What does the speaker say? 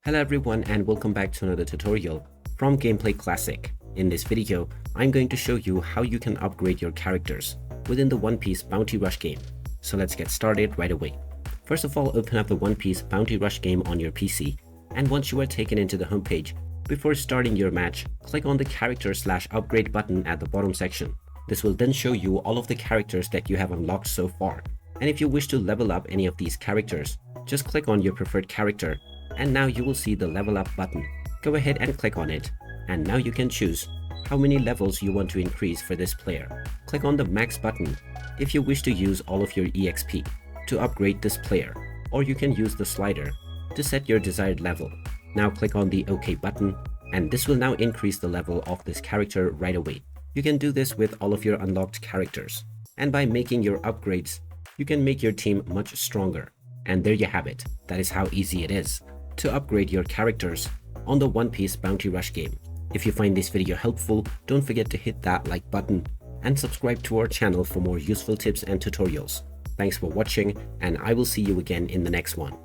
Hello everyone and welcome back to another tutorial from Gameplay Classic. In this video, I'm going to show you how you can upgrade your characters within the One Piece Bounty Rush game. So let's get started right away. First of all, open up the One Piece Bounty Rush game on your PC, and once you are taken into the homepage, before starting your match, click on the character/upgrade button at the bottom section. This will then show you all of the characters that you have unlocked so far, and if you wish to level up any of these characters, just click on your preferred character, and now you will see the level up button. Go ahead and click on it, and now you can choose how many levels you want to increase for this player. Click on the max button if you wish to use all of your EXP to upgrade this player, or you can use the slider to set your desired level. Now click on the OK button, and this will now increase the level of this character right away. You can do this with all of your unlocked characters, and by making your upgrades, you can make your team much stronger. And there you have it. That is how easy it is to upgrade your characters on the One Piece Bounty Rush game. If you find this video helpful, don't forget to hit that like button and subscribe to our channel for more useful tips and tutorials. Thanks for watching, and I will see you again in the next one.